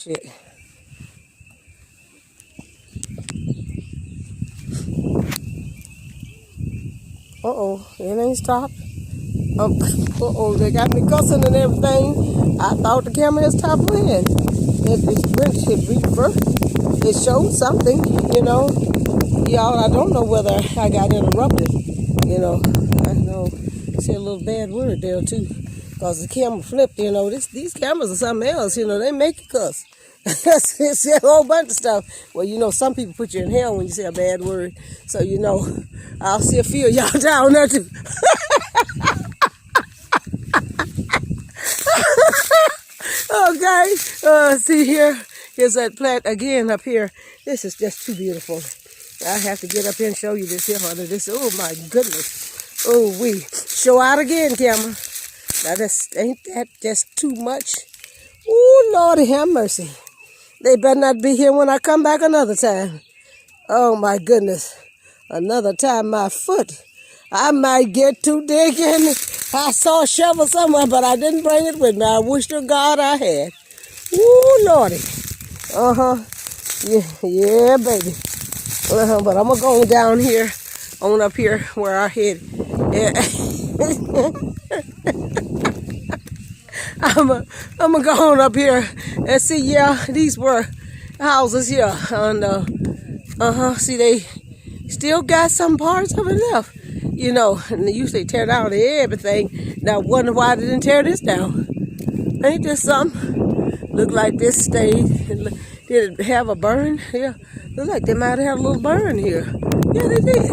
Shit. Uh-oh, it ain't stopped. Uh-oh, they got me cussing and everything. I thought the camera had stopped playing. It reversed. It showed something, you know. Y'all, I don't know whether I got interrupted. You know, I know. See a little bad word there too. Because the camera flipped, you know. These cameras are something else, you know. They make you cuss. It's a whole bunch of stuff. Well, you know, some people put you in hell when you say a bad word. So, you know, I'll see a few of y'all down there too. Okay, see here. Here's that plant again up here. This is just too beautiful. I have to get up here and show you this here, honey. This, oh my goodness. Oh, we show out again, camera. Now, ain't that just too much? Oh, Lordy, have mercy. They better not be here when I come back another time. Oh, my goodness. Another time, my foot. I might get too digging. I saw a shovel somewhere, but I didn't bring it with me. I wish to God I had. Ooh, Lordy. Uh-huh. Yeah, baby. But I'm going to go down here, on up here where I head. Yeah. I'm going to go on up here and see, yeah, these were houses here. And, see, they still got some parts of it left. You know, and they usually tear down everything. Now, I wonder why they didn't tear this down. Ain't this something? Look like this stayed. Did it have a burn? Yeah, look like they might have had a little burn here. Yeah, they did.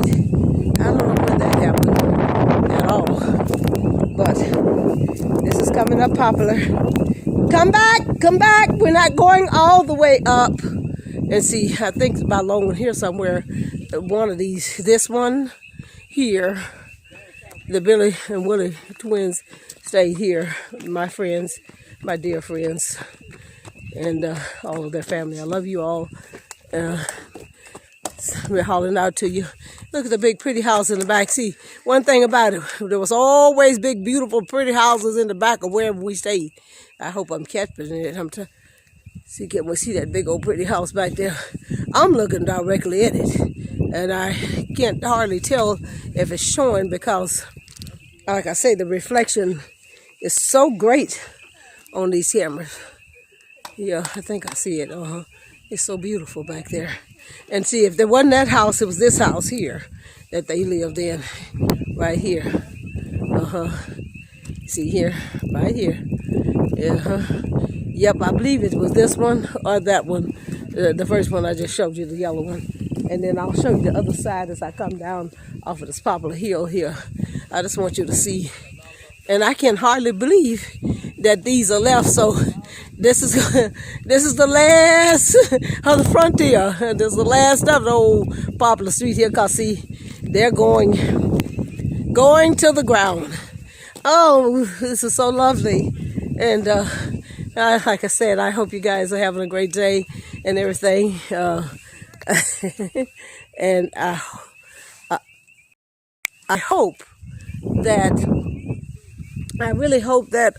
I don't know when that happened at all. But this is coming up popular. Come back. We're not going all the way up. And see, I think it's about along here somewhere. One of these, this one here, the Billy and Willie twins stayed here. My friends, my dear friends, and all of their family. I love you all. We're hollering out to you. Look at the big pretty house in the back. See, one thing about it, there was always big, beautiful, pretty houses in the back of wherever we stayed. I hope I'm catching it. Can we see that big old pretty house back there? I'm looking directly at it, and I can't hardly tell if it's showing because, like I say, the reflection is so great on these cameras. Yeah, I think I see it. It's so beautiful back there. And see, if there wasn't that house, it was this house here that they lived in, right here. See here, right here. Yep, I believe it was this one or that one. The first one I just showed you, the yellow one. And then I'll show you the other side as I come down off of this poplar hill here. I just want you to see. And I can hardly believe that these are left. So this is the last of the frontier. This is the last of the old poplar street here. Cause see, they're going to the ground. Oh, this is so lovely. And like I said, I hope you guys are having a great day and everything. And I hope that, I really hope that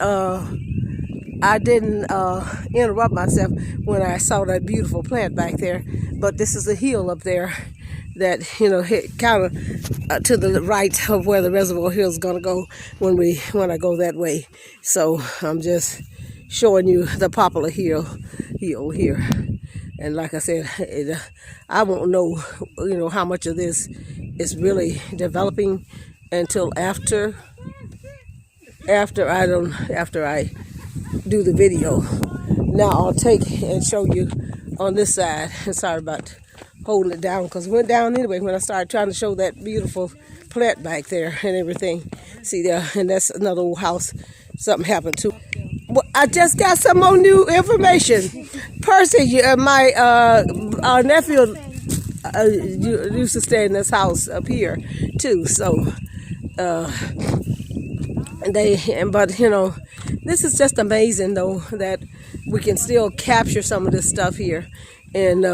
I didn't interrupt myself when I saw that beautiful plant back there. But this is a hill up there that, you know, hit kind of to the right of where the reservoir hill is going to go when I go that way. So I'm just showing you the poplar hill here. And like I said, I won't know, you know, how much of this is really developing until after I do the video. Now I'll take and show you on this side. Sorry about holding it down because it went down anyway when I started trying to show that beautiful plant back there and everything. See there, and that's another old house. Something happened to. Well, I just got some more new information. Percy, our nephew used to stay in this house up here too. So, but you know, this is just amazing though that we can still capture some of this stuff here, and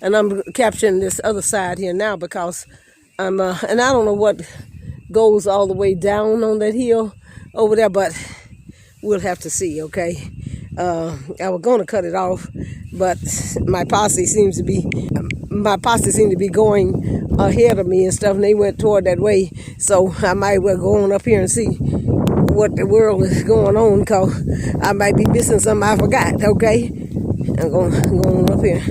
I'm capturing this other side here now because and I don't know what goes all the way down on that hill over there, but we'll have to see, okay? I was going to cut it off, but my posse seemed to be going ahead of me and stuff, and they went toward that way. So I might well go on up here and see what the world is going on, because I might be missing something I forgot. Okay, I'm going on up here.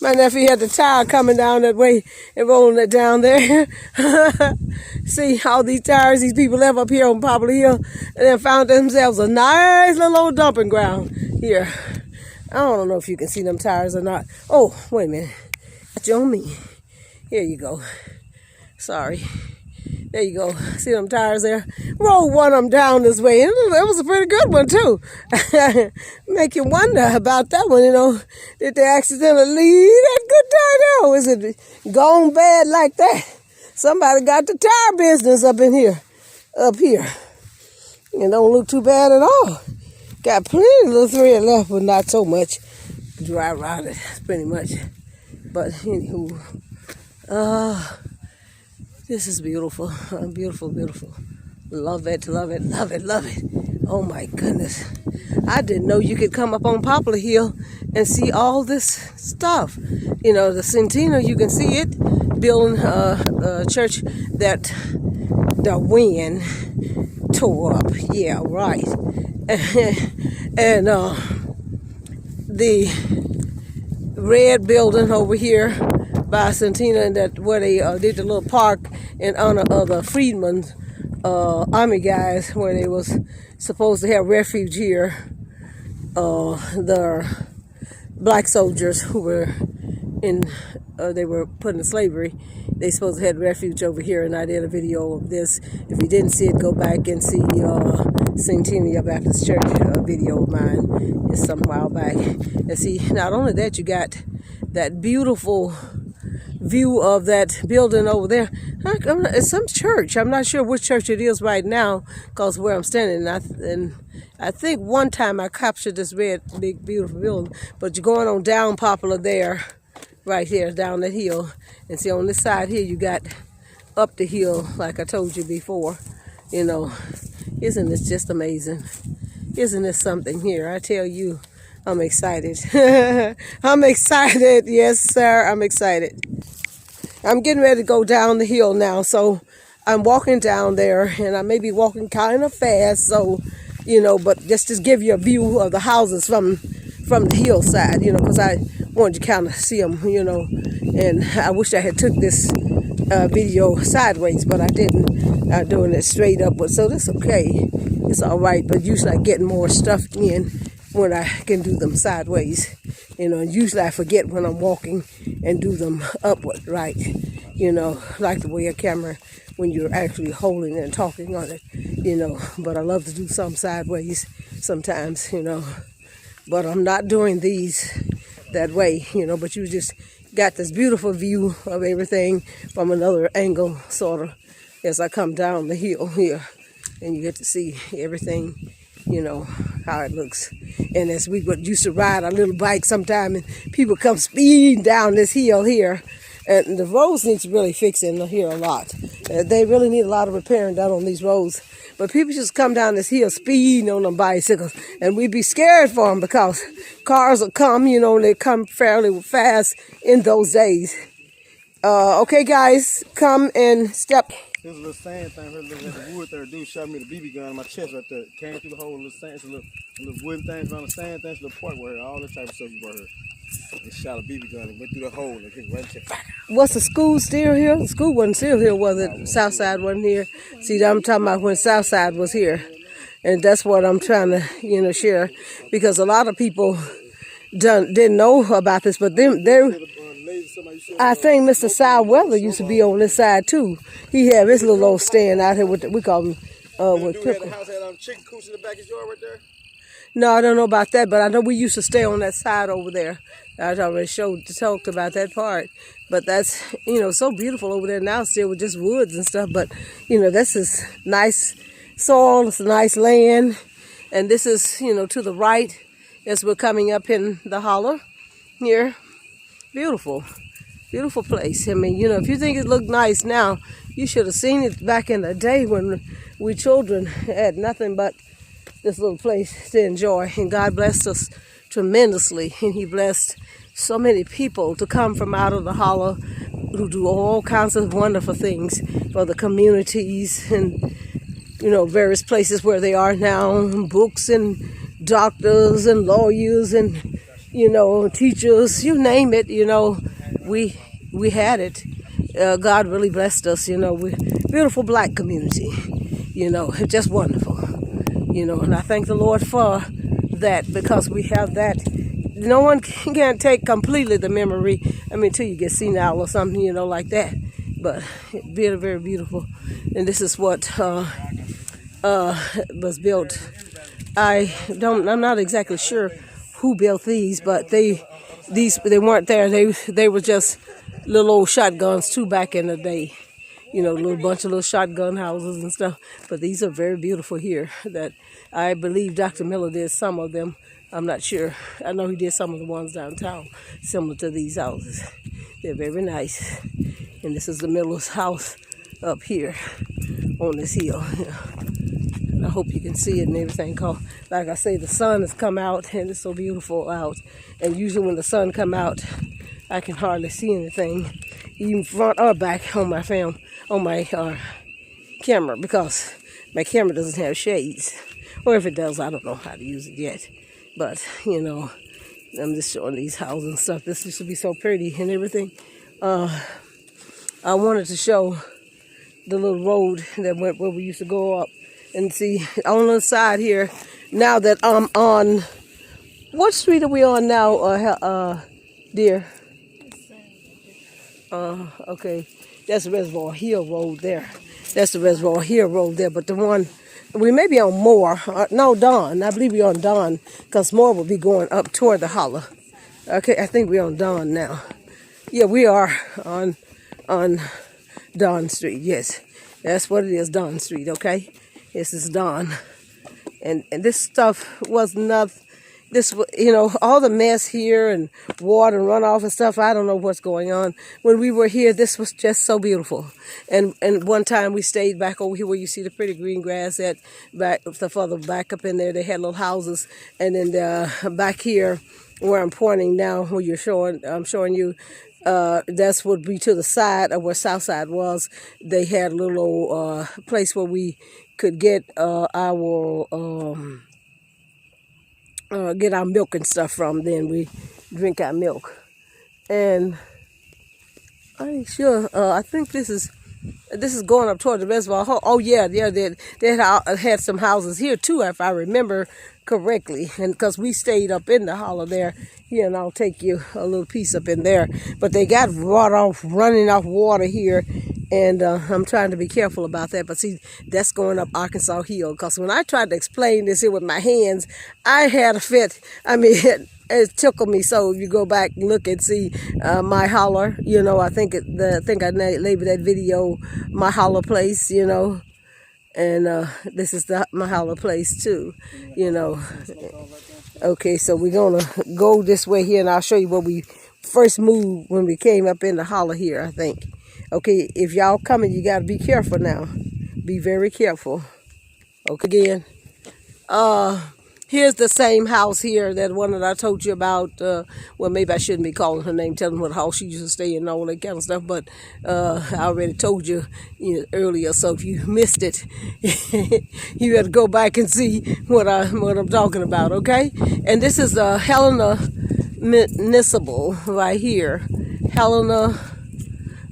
My nephew had the tire coming down that way and rolling it down there. See all these tires these people left up here on Poplar Hill, and then found themselves a nice little old dumping ground here. I don't know if you can see them tires or not. Oh, wait a minute. Got you on me. Here you go. Sorry. There you go. See them tires there? Rolled one of them down this way. And it was a pretty good one, too. Make you wonder about that one, Did they accidentally leave that good tire there? Or is it gone bad like that? Somebody got the tire business up here. It don't look too bad at all. Got plenty of little thread left, but not so much. Dry rotted, pretty much. But anywho, this is beautiful. Beautiful, beautiful. Love it, love it, love it, love it. Oh my goodness. I didn't know you could come up on Poplar Hill and see all this stuff. The Centennial, you can see it. Building a church that the wind tore up. Yeah, right. And the red building over here by Centennial, and that where they did the little park in honor of the Freedmen Army guys, where they was supposed to have refuge here. The black soldiers who were they were put in slavery. They supposed to have refuge over here, and I did a video of this. If you didn't see it, go back and see Centennial Baptist Church video of mine. It's some while back. And see, not only that, you got that beautiful view of that building over there. It's some church. I'm not sure which church it is right now, because where I'm standing. And I think one time I captured this red, big, beautiful building. But you're going on down Poplar there, right here, down the hill. And see, on this side here, you got up the hill, like I told you before. Isn't this just amazing? Isn't this something here? I tell you, I'm excited. I'm excited. Yes, sir, I'm excited. I'm getting ready to go down the hill now, so I'm walking down there, and I may be walking kind of fast, so, but just to give you a view of the houses from the hillside, because I wanted you to kind of see them, and I wish I had took this video sideways, but I didn't. I'm doing it straight upward, so that's okay. It's all right, but usually I get more stuff in when I can do them sideways. Usually I forget when I'm walking and do them upward, right? Like the way a camera, when you're actually holding it and talking on it, but I love to do some sideways sometimes, but I'm not doing these that way, but you just got this beautiful view of everything from another angle, sort of, as I come down the hill here, and you get to see everything, how it looks. And as we used to ride our little bike sometime, and people come speeding down this hill here, and the roads need to really fixing here a lot. They really need a lot of repairing done on these roads. But people just come down this hill speeding on them bicycles, and we'd be scared for them because cars will come, and they come fairly fast in those days. Okay, guys, come and step. There's a little sand thing right at the wood there. Dude shot me the BB gun in my chest right there. Came through the whole little sand. It's a little wooden things around the sand things, little part where all that type of stuff you brought here. They shot a BB gun and went through the hole and hit right in the chest. Was the school still here? The school wasn't still here, was it? Southside wasn't here. See, I'm talking about when Southside was here. And that's what I'm trying to, share. Because a lot of people didn't know about this, but I think Mr. Weather used to be on this side too. He had his little old stand out here with we call him with pickle. House had chicken coops in the back of his yard right there. No, I don't know about that, but I know we used to stay on that side over there. I already talked about that part. But that's, so beautiful over there now, still with just woods and stuff. But, this is nice soil, it's a nice land. And this is, to the right as we're coming up in the holler here. Beautiful. Beautiful place. I mean, if you think it looked nice now, You should have seen it back in the day when we children had nothing but this little place to enjoy. And God blessed us tremendously. And He blessed so many people to come from out of the hollow who do all kinds of wonderful things for the communities and, various places where they are now, books and doctors and lawyers and, teachers, you name it, we had it. God really blessed us, we're a beautiful black community, it's just wonderful, and I thank the Lord for that because we have that. No one can take completely the memory, till you get senile or something, like that, but it's very, very beautiful, and this is what was built. I'm not exactly sure who built these, but they weren't there. They were just little old shotguns too back in the day. Little bunch of little shotgun houses and stuff. But these are very beautiful here. That I believe Dr. Miller did some of them. I'm not sure. I know he did some of the ones downtown, similar to these houses. They're very nice. And this is the Miller's house up here on this hill. I hope you can see it and everything. Cause, like I say, the sun has come out and it's so beautiful out. And usually when the sun come out, I can hardly see anything, even front or back on my camera, because my camera doesn't have shades. Or if it does, I don't know how to use it yet. But, I'm just showing these houses and stuff. This used to be so pretty and everything. I wanted to show the little road that went where we used to go up and see on the side here. Now that I'm on, what street are we on now, dear? Okay, that's the Reservoir Hill Road there. That's the Reservoir Hill Road there. But the one, we may be on Moore. No, Don. I believe we're on Don, because Moore will be going up toward the hollow. Okay, I think we're on Don now. Yeah, we are on Don Street. Yes, that's what it is, Don Street. Okay, this is Don, and this stuff was not. This, all the mess here and water and runoff and stuff, I don't know what's going on. When we were here, this was just so beautiful. And one time we stayed back over here where you see the pretty green grass at back, the further back up in there, they had little houses. And then back here where I'm pointing now, where I'm showing you, that's would be to the side of where Southside was. They had a little old place where we could get get our milk and stuff from. Then we drink our milk, and I ain't sure. I think this is going up toward the reservoir. Oh yeah, they had some houses here too, if I remember correctly, and because we stayed up in the hollow there. Here, and I'll take you a little piece up in there. But they got running off water here, and I'm trying to be careful about that. But see, that's going up Arkansas Hill. Because when I tried to explain this here with my hands, I had a fit. It tickled me. So if you go back and look and see my holler, I think I labeled that video My Holler Place, and this is my holler place too, Okay, so we're gonna go this way here, and I'll show you where we first moved when we came up in the holler here, I think. Okay, if y'all coming, you gotta be careful now. Be very careful. Okay, again. Here's the same house here, that one that I told you about. Well, maybe I shouldn't be calling her name, telling what house she used to stay in and all that kind of stuff. But I already told you, earlier. So if you missed it, you got to go back and see what I'm talking about. Okay, and this is Helena Municipal right here. Helena.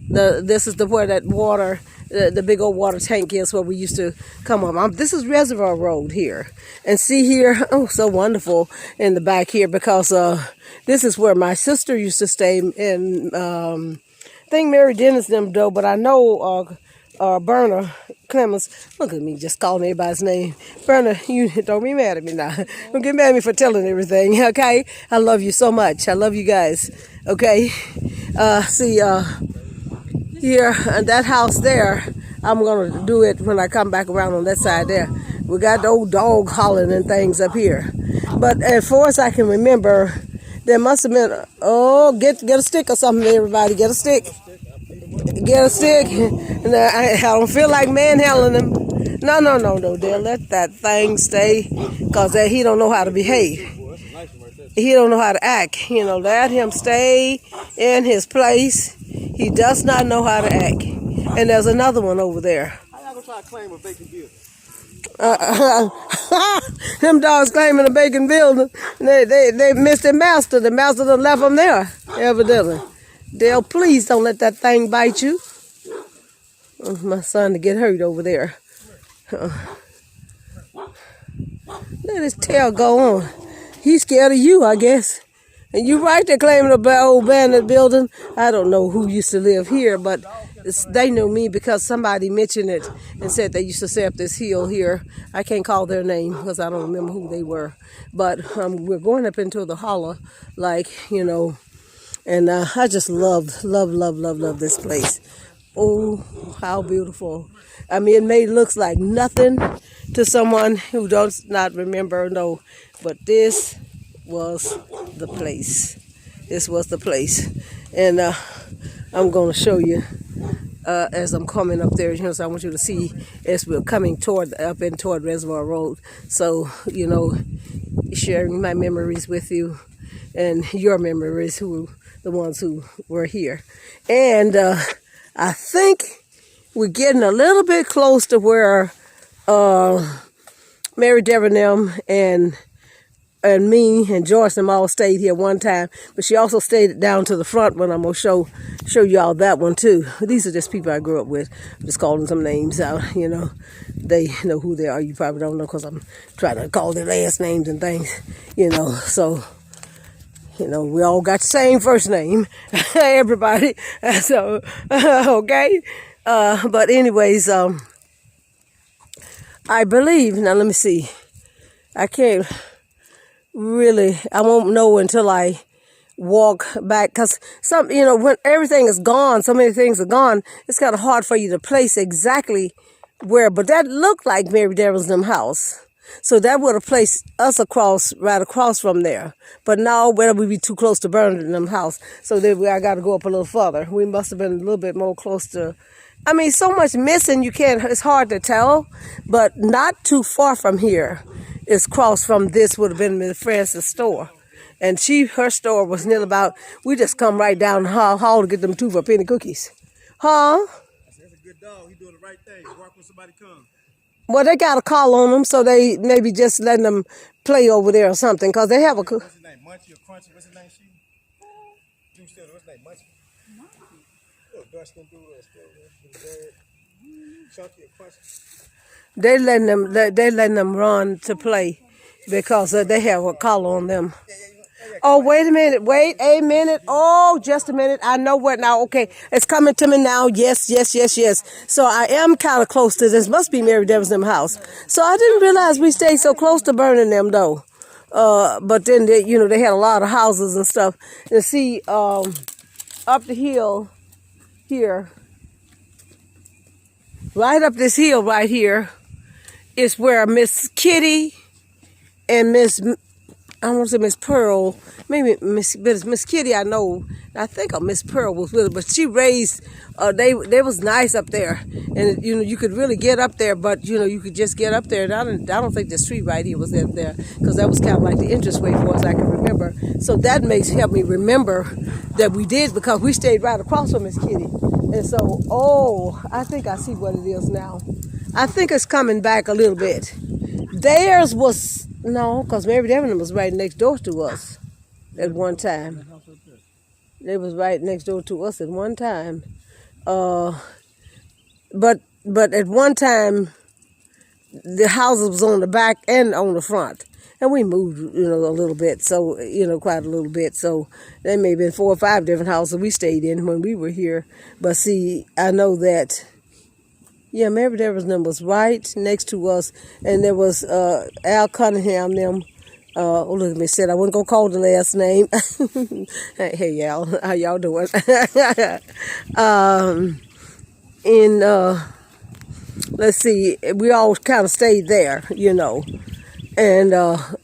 This is where that water. The big old water tank is where we used to come up. This is Reservoir Road here. And see here, oh, so wonderful in the back here, because this is where my sister used to stay. And I think Mary Dennis them though, but I know Berna Clemens. Look at me just calling everybody's name. Berna, you don't be mad at me now. Don't get mad at me for telling everything, okay? I love you so much. I love you guys, okay? See, here, and that house there, I'm going to do it when I come back around on that side there. We got the old dog hollering and things up here. But as far as I can remember, there must have been, get a stick or something, everybody. Get a stick. get a stick. And I don't feel like manhandling him. No. They'll let that thing stay because he don't know how to behave. He don't know how to act. Let him stay in his place. He does not know how to act. And there's another one over there. How y'all gonna try to claim a vacant building? Them dogs claiming a vacant building. They missed their master. The master done left them there, evidently. Dale, please don't let that thing bite you. My son to get hurt over there. Let his tail go on. He's scared of you, I guess. And you're right, they're claiming an old abandoned building. I don't know who used to live here, but they know me because somebody mentioned it and said they used to stay up this hill here. I can't call their name because I don't remember who they were. But we're going up into the holler, and I just love this place. Oh, how beautiful. I mean, it may look like nothing to someone who does not remember, no, but this was the place. This was the place. And I'm going to show you as I'm coming up there, so I want you to see as we're coming toward Reservoir Road. So, sharing my memories with you and your memories, the ones who were here. And I think we're getting a little bit close to where Mary Devernem and me and Joyce and them all stayed here one time, but she also stayed down to the front when I'm gonna show y'all that one too. These are just people I grew up with. I'm just calling some names out. They know who they are. You probably don't know because I'm trying to call their last names and things. So we all got the same first name, everybody. So okay. But anyways, I believe, now let me see. I can't really, I won't know until I walk back, because when everything is gone, so many things are gone, it's kind of hard for you to place exactly where, but that looked like Mary Devernem's house. So that would have placed us right across from there. But now, whether we be too close to Bernard's house, so I got to go up a little further. We must have been a little bit more close to. I mean, so much missing, it's hard to tell, but not too far from here. It's across from this would have been Miss Francis' store. And her store was near about, we just come right down the hall to get them 2 for penny cookies. Huh? That's a good dog. He doing the right thing. Bark when somebody comes. Well, they got a call on them, so they maybe just letting them play over there or something, because they have a... What's his name? Munchy or Crunchy? What's his name? What's his name? Munchy? Little dark-skinned dude Chunky or Crunchy? They letting them run to play because they have a call on them. Oh, wait a minute. Oh, just a minute. I know what now. Okay, it's coming to me now. Yes. So I am kind of close to this. Must be Mary Devernem's house. So I didn't realize we stayed so close to burning them though. But then they had a lot of houses and stuff. And see, up the hill here, right up this hill right here, is where Miss Kitty and Miss Pearl, maybe Miss Kitty, I know, I think Miss Pearl was with her, but she raised, they was nice up there, and you could really get up there, but you could just get up there, and I don't think the street right here was up there, because that was kind of like the entranceway for us, I can remember, so that help me remember that we did, because we stayed right across from Miss Kitty, and so, I think I see what it is now. I think it's coming back a little bit. Theirs was, no, because Mary Devernem was right next door to us at one time. They was right next door to us at one time. But at one time, the houses was on the back and on the front. And we moved, a little bit, so, quite a little bit. So there may have been 4 or 5 different houses we stayed in when we were here. But see, I know that, yeah, Mary Devernem was right next to us. And there was Al Cunningham, them. Look at me, said I wasn't going to call the last name. Hey, y'all, how y'all doing? Let's see, we all kind of stayed there, And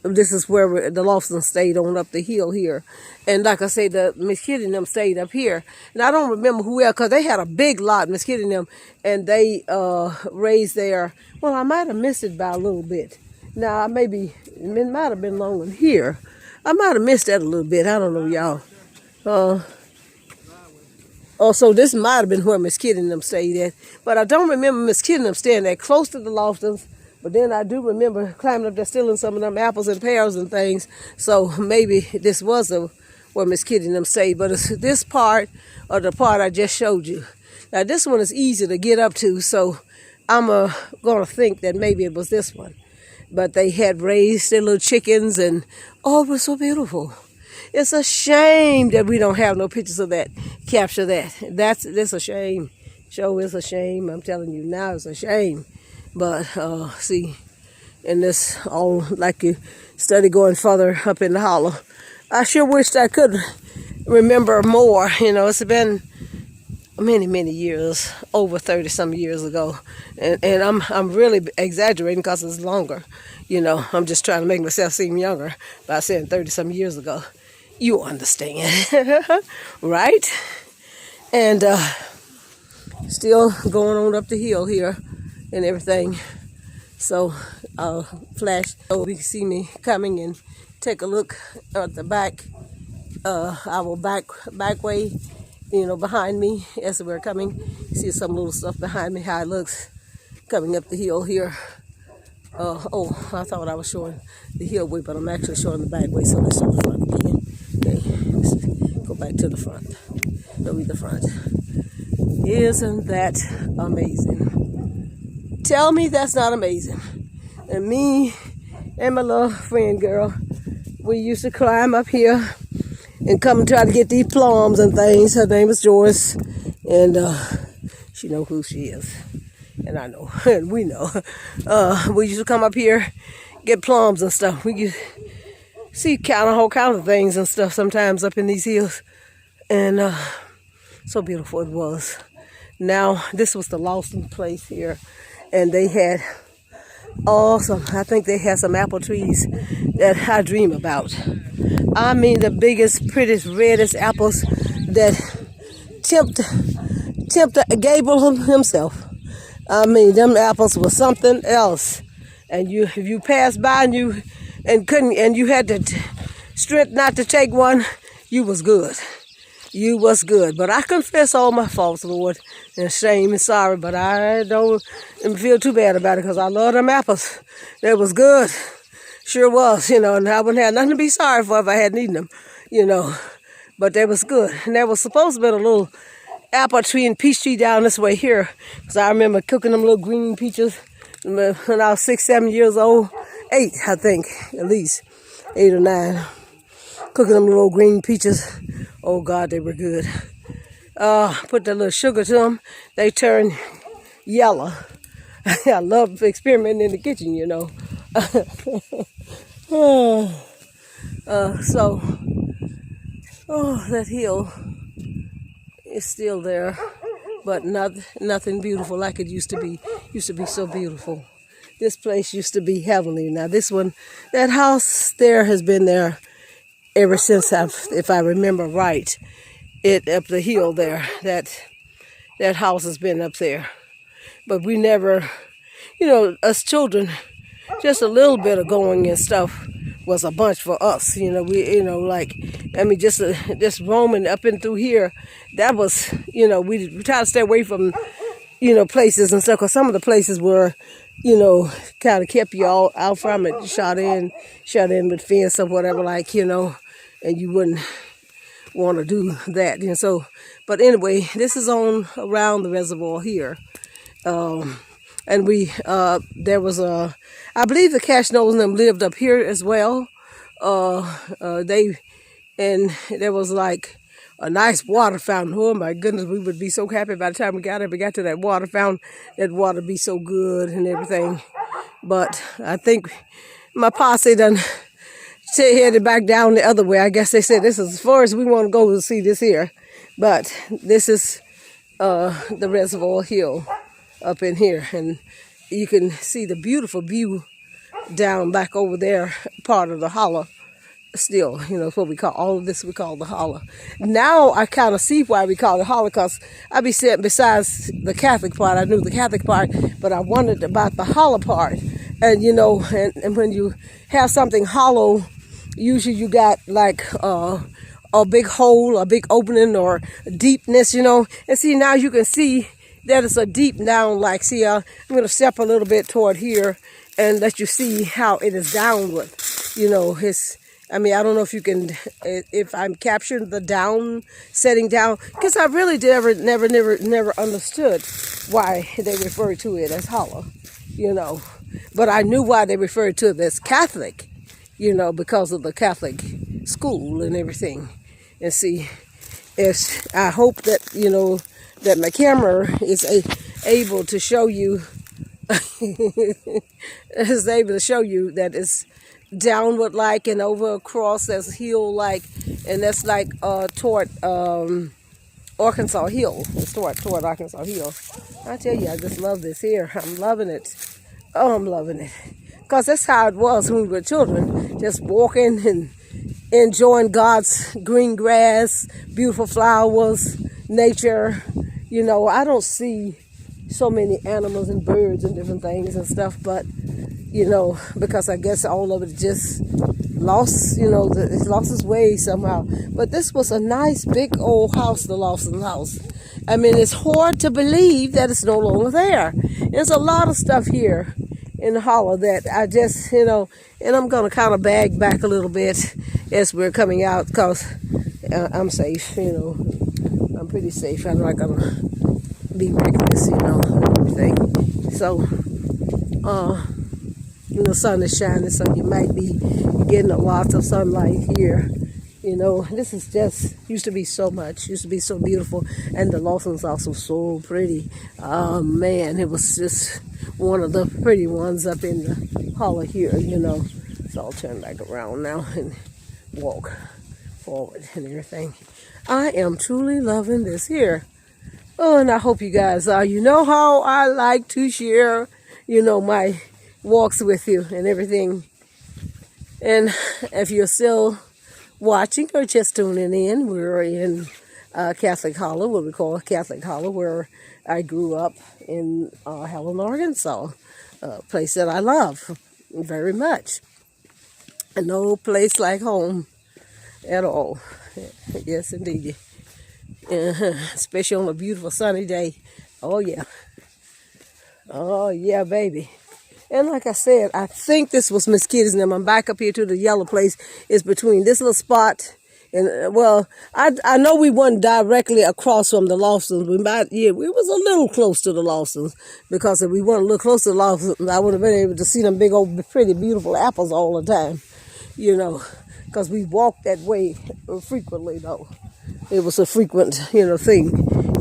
this is where the Lawson stayed on up the hill here. And like I say, the Miss Kitty and them stayed up here. And I don't remember who else, because they had a big lot, Miss Kitty and them, and they raised their, well, I might have missed it by a little bit. Now, it might have been longer than here. I might have missed that a little bit. I don't know, y'all. Also, this might have been where Miss Kitty and them stayed at. But I don't remember Miss Kitty and them staying that close to the Lawsons. But then I do remember climbing up there stealing some of them apples and pears and things. So maybe this was where Miss Kitty and them stayed. But it's this part or the part I just showed you. Now this one is easy to get up to. So I'm going to think that maybe it was this one. But they had raised their little chickens and oh, it was so beautiful. It's a shame that we don't have no pictures of that. Capture that. That's a shame. Show is a shame. I'm telling you now, it's a shame. But see, and this all like you study going further up in the hollow. I sure wished I could remember more. You know, it's been many years, over 30 some years ago, and I'm really exaggerating because it's longer. You know, I'm just trying to make myself seem younger by saying 30 some years ago. You understand, right? And still going on up the hill here and everything. So I'll flash so we can see me coming and take a look at the back, our back way, you know, behind me as we're coming. You see some little stuff behind me, how it looks coming up the hill here. Oh, I thought I was showing the hill way, but I'm actually showing the back way, so let's show the front again. Okay, let's go back to the front. Show me the front. Isn't that amazing? Tell me that's not amazing. And me and my little friend girl, we used to climb up here and come and try to get these plums and things. Her name is Joyce, and she know who she is. And I know, and we know. We used to come up here, get plums and stuff. We used to see whole kind of things and stuff sometimes up in these hills. And so beautiful it was. Now, this was the Lawson place here. And they had awesome, I think they had some apple trees that I dream about. I mean, the biggest, prettiest, reddest apples that tempt Gabriel himself. I mean, them apples were something else. And if you passed by and you had the strength not to take one, you was good. You was good. But I confess all my faults, Lord, and shame and sorry. But I don't feel too bad about it because I love them apples. They was good. Sure was, you know, and I wouldn't have nothing to be sorry for if I hadn't eaten them, you know. But they was good. And there was supposed to be a little apple tree and peach tree down this way here. Because I remember cooking them little green peaches when I was 6, 7 years old. 8, I think, at least. 8 or 9. Cooking them little green peaches. Oh, God, they were good. Put that little sugar to them. They turn yellow. I love experimenting in the kitchen, you know. That hill is still there, but nothing beautiful like it used to be. Used to be so beautiful. This place used to be heavenly. Now this one, that house there has been there ever since if I remember right, it up the hill there. That house has been up there, but we never, you know, us children, just a little bit of going and stuff was a bunch for us. You know, we, you know, like, I mean, just roaming up and through here, that was, you know, we try to stay away from, you know, places and stuff, because some of the places were, you know, kind of kept you all out from it, shut in with fence or whatever, like, you know, and you wouldn't want to do that. You know, so, but anyway, this is on around the reservoir here. And there was I believe the Cash Nose and them lived up here as well. And there was like a nice water fountain. Oh my goodness, we would be so happy by the time we got to that water fountain. That water be so good and everything. But I think my posse done headed back down the other way. I guess they said this is as far as we want to go to see this here. But this is the Reservoir Hill up in here, and you can see the beautiful view down back over there, part of the hollow. Still, it's what we call all of this. We call the hollow. Now I kind of see why we call it hollow, because I be sitting besides the Catholic part. I knew the Catholic part, but I wondered about the hollow part. And and when you have something hollow, usually you got like a big hole, a big opening, or deepness. And see, now you can see that it's a deep down. Like, see, I'm gonna step a little bit toward here and let you see how it is downward. I don't know if you can, if I'm capturing the down, setting down, because I really never understood why they referred to it as hollow, But I knew why they referred to it as Catholic, because of the Catholic school and everything. And see, I hope that, that my camera is able to show you, that it's downward like and over across as hill like, and that's like toward Arkansas Hill. It's toward Arkansas Hill. I tell you, I just love this here. I'm loving it. Oh, I'm loving it. Because that's how it was when we were children, just walking and enjoying God's green grass, beautiful flowers, nature. I don't see so many animals and birds and different things and stuff, but because I guess all of it just lost, it lost its way somehow. But this was a nice big old house, the Lawson's house. It's hard to believe that it's no longer there. There's a lot of stuff here in the hollow that I just, and I'm going to kind of bag back a little bit as we're coming out, because I'm safe, I'm pretty safe. I'm not going to be reckless, and everything. So, the sun is shining, so you might be getting a lot of sunlight here. This is just, used to be so beautiful, and the Lawson's also so pretty. Oh man, it was just one of the pretty ones up in the hollow here, So I'll turn back around now and walk forward and everything. I am truly loving this here. Oh, and I hope you guys are. You know how I like to share, my walks with you and everything. And if you're still watching or just tuning in, we're in Catholic Hollow, what we call Catholic Hollow, where I grew up in Helena, Arkansas, a place that I love very much. And no place like home at all. Yes, indeed. Especially on a beautiful sunny day. Oh, yeah. Oh, yeah, baby. And like I said, I think this was Miss Kitty's name. I'm back up here to the yellow place. It's between this little spot and, I know we weren't directly across from the Lawsons. We was a little close to the Lawsons, because if we weren't a little close to the Lawsons, I would have been able to see them big old pretty beautiful apples all the time, because we walked that way frequently, though. It was a frequent, thing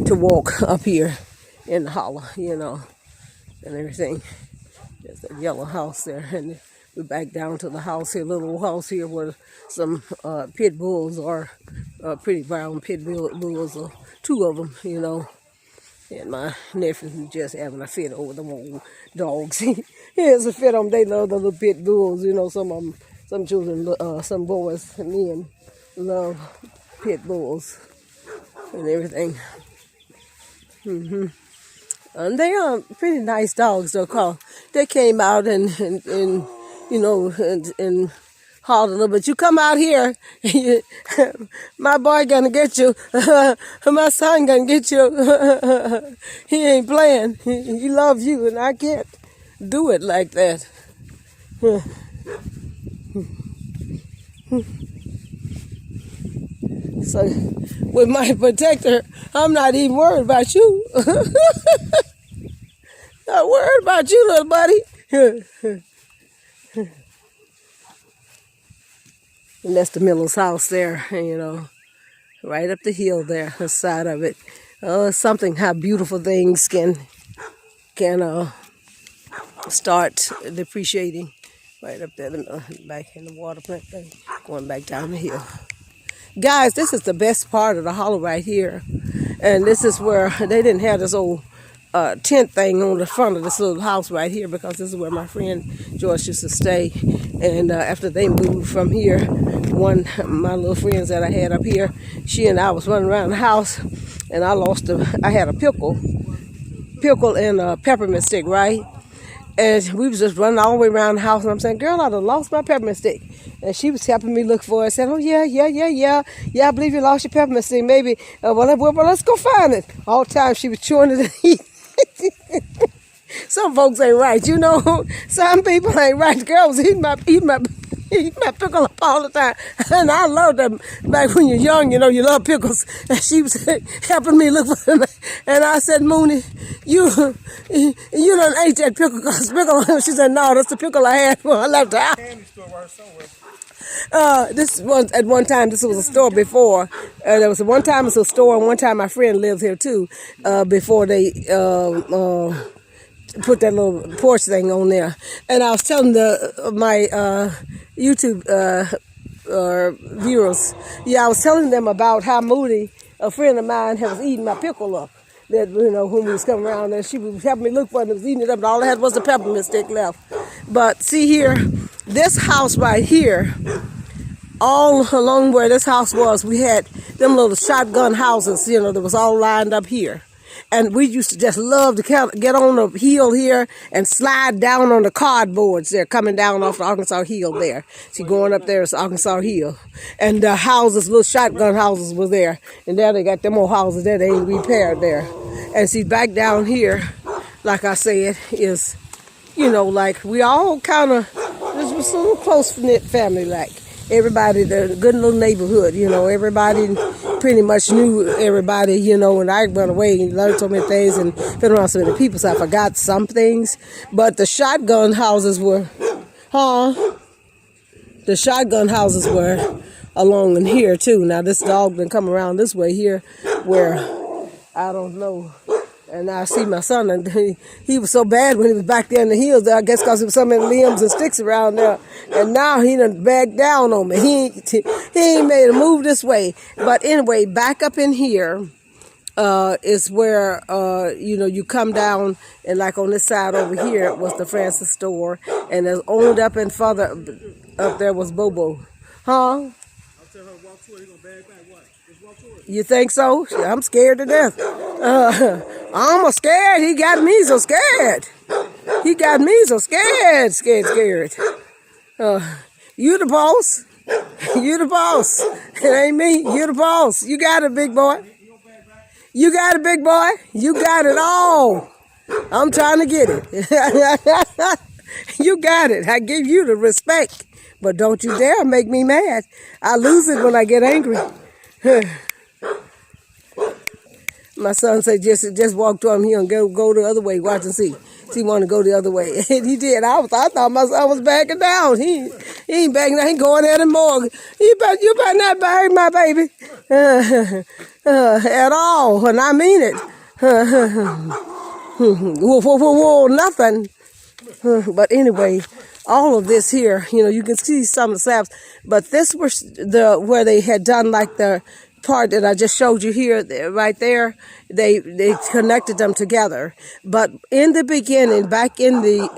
to walk up here in the hollow, and everything. There's a yellow house there, and we're back down to the house here, little house here where some pit bulls are pretty brown pit bulls, or two of them, And my nephew just having a fit over them old dogs. He has a fit on them. They love the little pit bulls, some of them, some children, some boys, men love pit bulls and everything. And they are pretty nice dogs, though, 'cause they came out and hollered a little bit. You come out here, my boy gonna get you. My son gonna get you. He ain't playing. He loves you, and I can't do it like that. So, with my protector, I'm not even worried about you. Not worried about you, little buddy. And that's the Miller's house there, right up the hill there, the side of it. Oh, it's something how beautiful things can start depreciating. Right up there, back in the water plant thing, going back down the hill. Guys, this is the best part of the hollow right here. And this is where they didn't have this old tent thing on the front of this little house right here, because this is where my friend George used to stay. And after they moved from here, my little friends that I had up here, she and I was running around the house, and I had a pickle and a peppermint stick, right? And we was just running all the way around the house, and I'm saying, girl, I done lost my peppermint stick. And she was helping me look for it. Said, oh, yeah, I believe you lost your peppermint stick. Maybe, well, let's go find it. All the time she was chewing it and eating. Some folks ain't right, you know. Some people ain't right. The girl was eating my pickle up all the time. And I loved them. Back when you're young, you know, you love pickles. And she was helping me look for them. And I said, Mooney, you done ate that pickle. She said, no, that's the pickle I had when I left the house. Candy store right somewhere. This was at one time. This was a store before. There was one time it was a store, and one time my friend lived here too. Before they put that little porch thing on there, and I was telling my YouTube viewers, I was telling them about how Moody, a friend of mine, was eating my pickle up. That, you know, when we was coming around, and she was helping me look for it, and was eating it up, and all I had was the peppermint stick left. But see here, this house right here, all along where this house was, we had them little shotgun houses, you know, that was all lined up here. And we used to just love to get on the hill here and slide down on the cardboards there, coming down off the Arkansas Hill there. See, going up there is Arkansas Hill. And the houses, little shotgun houses were there. And there they got them old houses there, they ain't repaired there. And see, back down here, like I said, is, you know, like we all kind of, this was a little close-knit family, like. Everybody, the good little neighborhood, you know, everybody pretty much knew everybody, you know, and I went away and learned so many things and been around so many people, so I forgot some things. But the shotgun houses were, The shotgun houses were along in here too. Now this dog been come around this way here where, I don't know. And I see my son, and he was so bad when he was back there in the hills, I guess because there was so many limbs and sticks around there. And now he done backed down on me. He ain't made a move this way. But anyway, back up in here is where, you know, you come down, and like on this side over here was the Francis store. And as owned up and further up there was Bobo. Huh? You think so? I'm scared to death. I'm scared. He got me so scared. He got me so scared. Scared. You the boss. You the boss. It ain't me. You the boss. You got it, big boy. You got it, big boy. You got it all. I'm trying to get it. You got it. I give you the respect. But don't you dare make me mad. I lose it when I get angry. My son said, just walk to him here and go the other way, watch and see. He wanted to go the other way. And he did. I thought my son was backing down. He ain't backing down. He going at it more. You better not bag my baby. At all. And I mean it. Whoa, nothing. But anyway, all of this here, you know, you can see some of the slabs. But this was where they had done like the part that I just showed you here, right there. They connected them together. But in the beginning, back in the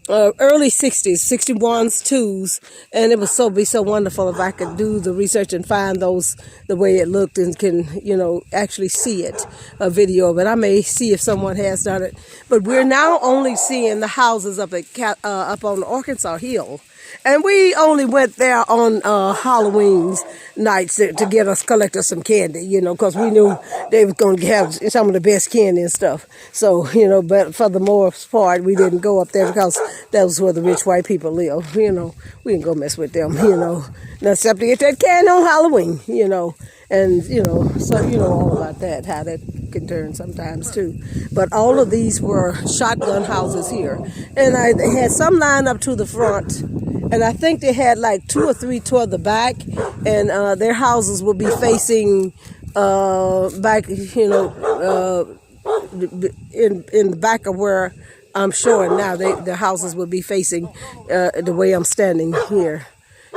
early 60s, 61s, 2s, and it would be so wonderful if I could do the research and find those the way it looked and can, you know, actually see it, a video of it. I may see if someone has done it. But we're now only seeing the houses up on Arkansas Hill. And we only went there on Halloween's nights to collect us some candy, you know, because we knew they was going to have some of the best candy and stuff. So, you know, but for the most part, we didn't go up there because that was where the rich white people live, you know. We didn't go mess with them, you know, except to get that candy on Halloween, you know. And, you know, so you know all about that, how that can turn sometimes too. But all of these were shotgun houses here. And they had some lined up to the front. And I think they had like 2 or 3 toward the back. And their houses would be facing back, you know, in the back of where I'm showing now. The houses would be facing the way I'm standing here.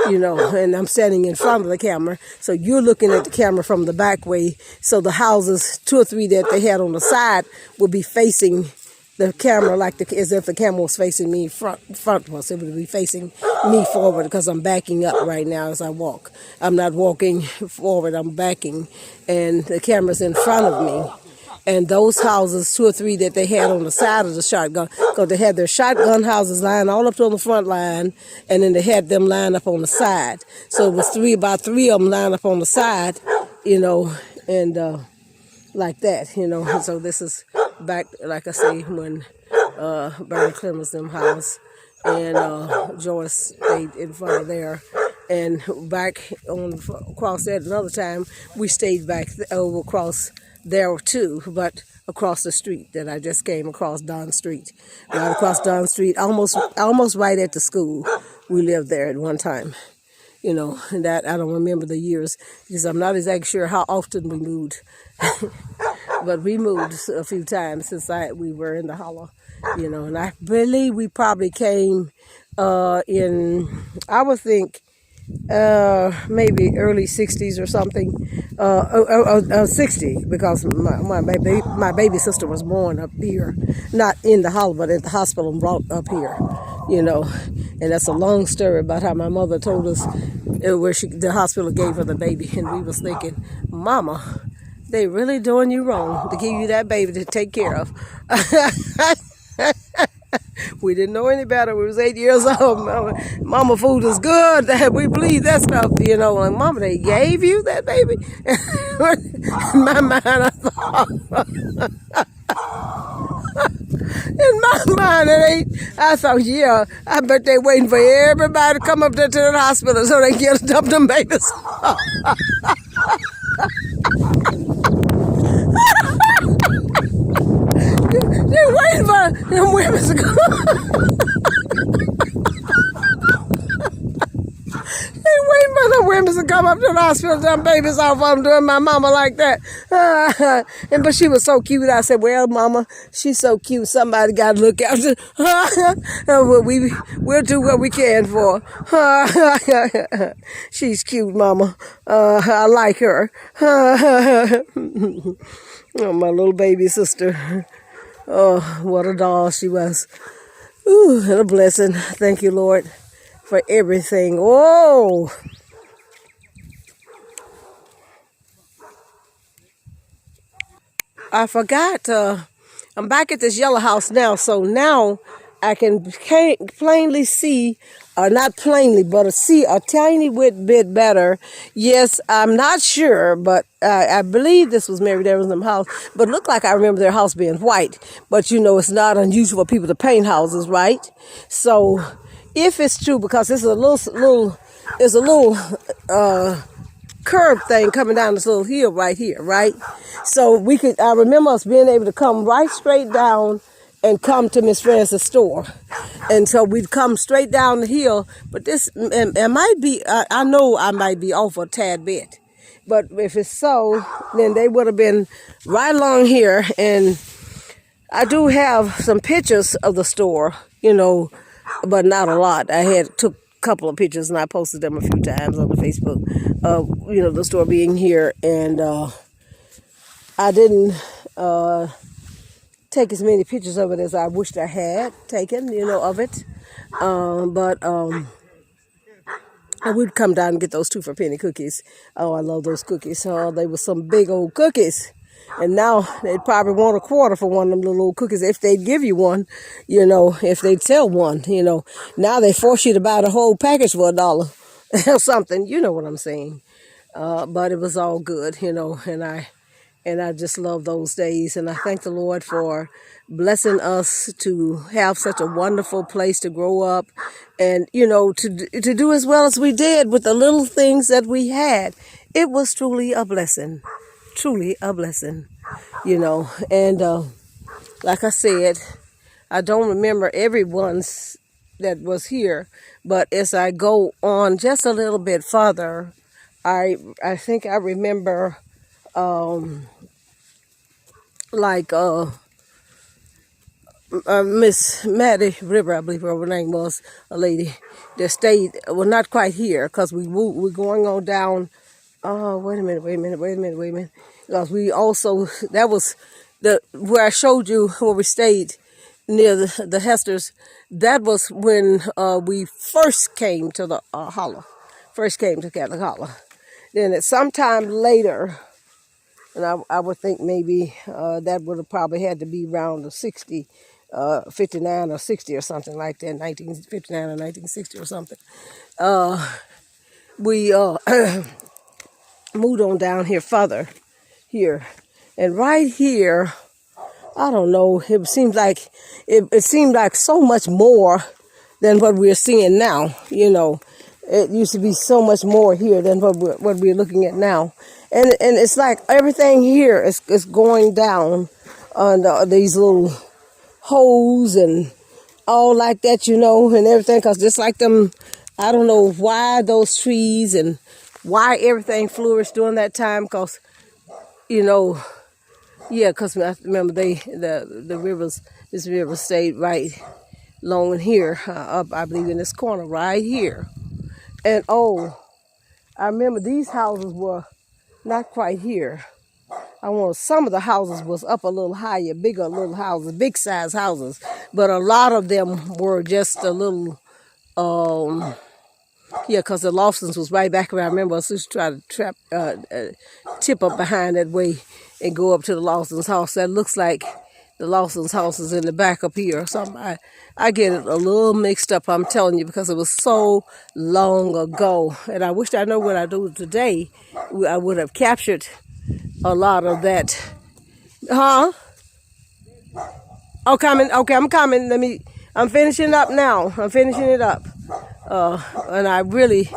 you know, and I'm standing in front of the camera. So you're looking at the camera from the back way. So the houses, 2 or 3 that they had on the side, would be facing the camera as if the camera was facing me frontwards. It would be facing me forward because I'm backing up right now as I walk. I'm not walking forward, I'm backing, and the camera's in front of me. And those houses, 2 or 3 that they had on the side of the shotgun, because they had their shotgun houses lined all up on the front line, and then they had them lined up on the side. So it was about 3 of them lined up on the side, you know, and like that, you know. And so this is back, like I say, when Bernie Clemens them house, and Joyce stayed in front of there. And back across that another time, we stayed back over across there too, but across the street that I just came across, Don Street. Right across Don Street, almost right at the school. We lived there at one time. You know, and that I don't remember the years because I'm not exactly sure how often we moved. But we moved a few times since we were in the hollow, you know, and I believe we probably came I would think, maybe early 60s or something, 60, because my baby sister was born up here, not in the hollow, but at the hospital and brought up here, you know. And that's a long story about how my mother told us where the hospital gave her the baby, and we was thinking, Mama, they really doing you wrong to give you that baby to take care of. We didn't know any better. We was 8 years old. Mama food is good. We believe that stuff, you know. Like, Mama, they gave you that baby? In my mind, I thought. In my mind, I thought, yeah, I bet they waiting for everybody to come up there to the hospital so they can get dump them babies. They're waiting for them women to go. They waiting for the women to come up to the hospital, dump babies off of them, doing my mama like that. But she was so cute. I said, well, Mama, she's so cute. Somebody got to look after her. We'll do what we can for her. She's cute, Mama. I like her. Oh, my little baby sister. Oh, what a doll she was. Ooh, and a blessing. Thank you, Lord, for everything. Whoa. I forgot. I'm back at this yellow house now, so now I can plainly see, or not plainly, but see a tiny bit better. Yes, I'm not sure, but I believe this was Mary Darren's house, but it looked like I remember their house being white. But you know, it's not unusual for people to paint houses, right? So if it's true, because this is a little curve thing coming down this little hill right here, right? So I remember us being able to come right straight down and come to Miss Francis' store. And so we'd come straight down the hill, but this, it might be, I know I might be off a tad bit, but if it's so, then they would have been right along here. And I do have some pictures of the store, you know, but not a lot. I took a couple of pictures and I posted them a few times on the Facebook, you know, the store being here. And I didn't take as many pictures of it as I wished I had taken, you know, of it. But I would come down and get those 2 for penny cookies. Oh, I love those cookies. Oh, they were some big old cookies. And now they'd probably want a quarter for one of them little old cookies if they'd give you one, you know, if they'd sell one, you know. Now they force you to buy the whole package for $1 or something. You know what I'm saying. But it was all good, you know, and I just love those days. And I thank the Lord for blessing us to have such a wonderful place to grow up and, you know, to do as well as we did with the little things that we had. It was truly a blessing. Truly a blessing, you know. And like I said, I don't remember everyone's that was here, but as I go on just a little bit further, I think I remember Miss Maddie River, I believe her name was, a lady that stayed, well, not quite here, because we're going on down. Oh, wait a minute. Because we also, that was where I showed you where we stayed near the Hesters. That was when we first came to the Holler, first came to Catholic Holler. Then at some time later, and I would think maybe that would have probably had to be around the 60, 59 or 60 or something like that, 1959 or 1960 or something. We moved on down here further here. And right here, I don't know, it seems like it seemed like so much more than what we're seeing now. You know, it used to be so much more here than what we're looking at now. And it's like everything here is going down on these little holes and all like that, you know, and everything. Because just like them, I don't know why those trees and why everything flourished during that time. Because, you know, yeah, because I remember the rivers, this river stayed right along in here, up, I believe, in this corner right here. And oh, I remember these houses were not quite here. I want some of the houses was up a little higher, bigger little houses, big size houses, but a lot of them were just a little, yeah, because the Lawsons was right back around. I remember us used to try to tip up behind that way and go up to the Lawsons' house. That looks like the Lawsons' house is in the back up here or something. I get it a little mixed up, I'm telling you, because it was so long ago. And I wish I know what I do today. I would have captured a lot of that. Huh? Oh, coming. Okay, I'm coming. I'm finishing up now. I'm finishing it up. And I really,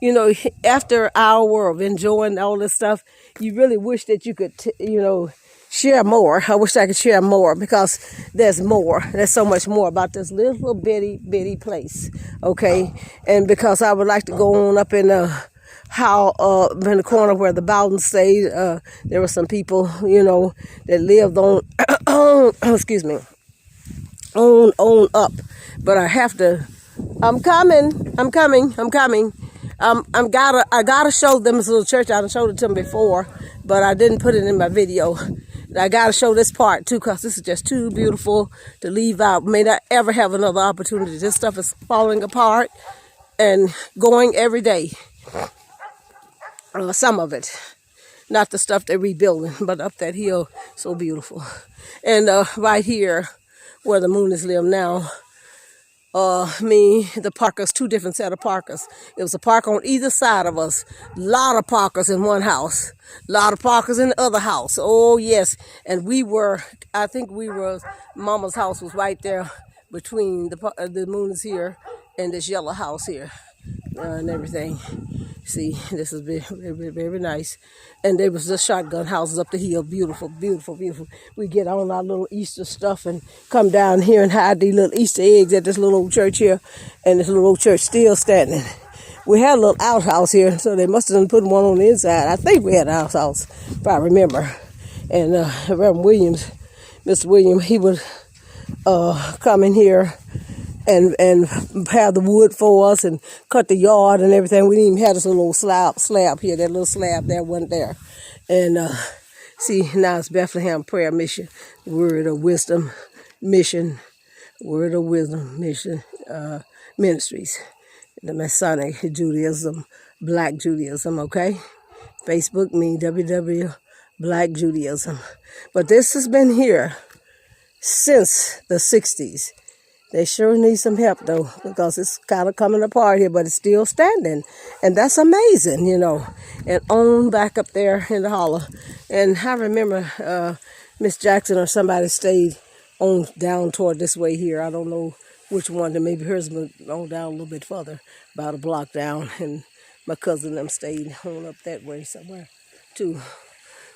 you know, after an hour of enjoying all this stuff, you really wish that you could, you know, share more. I wish I could share more because there's more. There's so much more about this little bitty place. Okay. And because I would like to go on up in in the corner where the Bowden stayed, there were some people, you know, that lived on, excuse me, on up. But I have to, I'm coming. I gotta show them this little church. I showed it to them before, but I didn't put it in my video. I gotta show this part too, because this is just too beautiful to leave out. May not ever have another opportunity. This stuff is falling apart and going every day. Some of it, not the stuff they're rebuilding, but up that hill, so beautiful. And right here, where the Moonies live now, the Parkers, two different set of Parkers. It was a park on either side of us. A lot of Parkers in one house. A lot of Parkers in the other house. Oh, yes. And Mama's house was right there between the Moonies here and this yellow house here and everything. See, this is very, very nice. And there was the shotgun houses up the hill. Beautiful, beautiful, beautiful. We get on our little Easter stuff and come down here and hide these little Easter eggs at this little old church here. And this little old church still standing. We had a little outhouse here, so they must have put one on the inside. I think we had an outhouse, if I remember. And Reverend Williams, Mr. William, he would come in here and have the wood for us and cut the yard and everything. We didn't even have this little slab here. That little slab there wasn't there. And see, now it's Bethlehem Prayer Mission, Word of Wisdom Mission, Word of Wisdom Mission Ministries, the Masonic Judaism, Black Judaism, okay? Facebook, me, www. Black Judaism. But this has been here since the 60s. They sure need some help, though, because it's kind of coming apart here, but it's still standing. And that's amazing, you know. And on back up there in the holler. And I remember Miss Jackson or somebody stayed on down toward this way here. I don't know which one. Maybe hers went on down a little bit further, about a block down. And my cousin them stayed on up that way somewhere, too.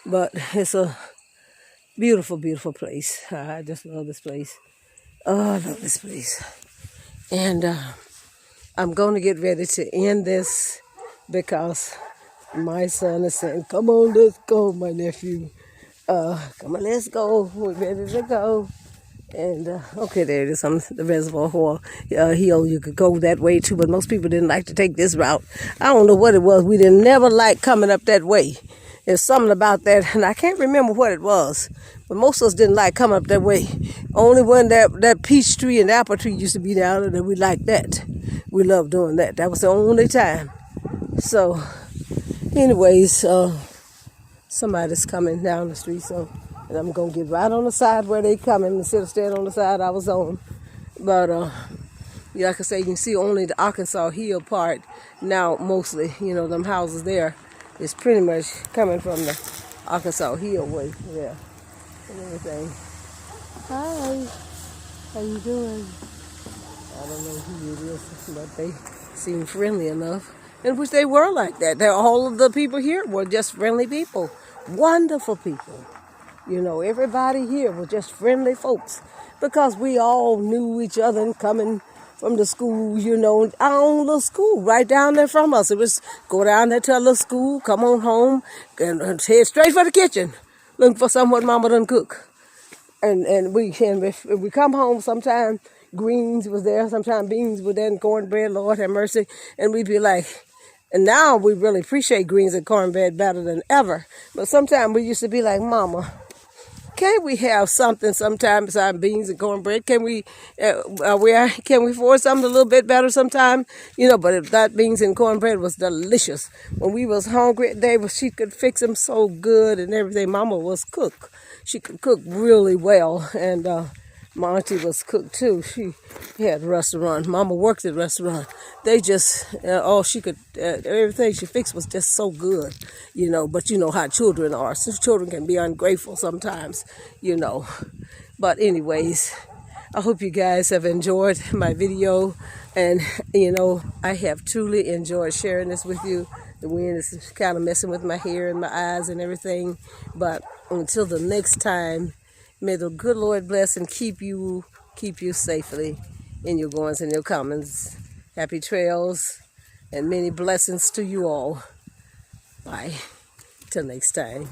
But it's a beautiful, beautiful place. I just love this place. Oh, I love this place. And I'm going to get ready to end this because my son is saying, come on, let's go, my nephew. Come on, let's go. We're ready to go. And okay, there it is on the Reservoir Hill. You could go that way too, but most people didn't like to take this route. I don't know what it was. We didn't never like coming up that way. There's something about that, and I can't remember what it was. But most of us didn't like coming up that way. Only when that peach tree and apple tree used to be down there, we liked that. We loved doing that. That was the only time. So, anyways, somebody's coming down the street, so and I'm gonna get right on the side where they coming instead of staying on the side I was on. But yeah, like I say, you can see only the Arkansas Hill part now. Mostly, them houses there is pretty much coming from the Arkansas Hill way. Yeah, and everything. Hi, how you doing? I don't know who it is, but they seem friendly enough. In which they were like that. All of the people here were just friendly people. Wonderful people. Everybody here was just friendly folks. Because we all knew each other and coming from the school, our own little school right down there from us. It was go down there to a little school, come on home, and head straight for the kitchen. Looking for something what mama done cook. And if we come home sometime, greens was there, sometime beans were there, and cornbread, Lord have mercy. And we'd be like, and now we really appreciate greens and cornbread better than ever. But sometimes we used to be like, Mama, can't we have something sometime besides beans and cornbread? Can we afford something a little bit better sometime? But if that beans and cornbread was delicious. When we was hungry, she could fix them so good and everything. Mama was cook. She could cook really well. And my auntie was cook too. She had a restaurant. Mama worked at a restaurant. They just, she could, everything she fixed was just so good, But you know how children are. So children can be ungrateful sometimes, But anyways, I hope you guys have enjoyed my video. And, I have truly enjoyed sharing this with you. The wind is kind of messing with my hair and my eyes and everything. But until the next time, may the good Lord bless and keep you safely in your goings and your comings. Happy trails and many blessings to you all. Bye. Till next time.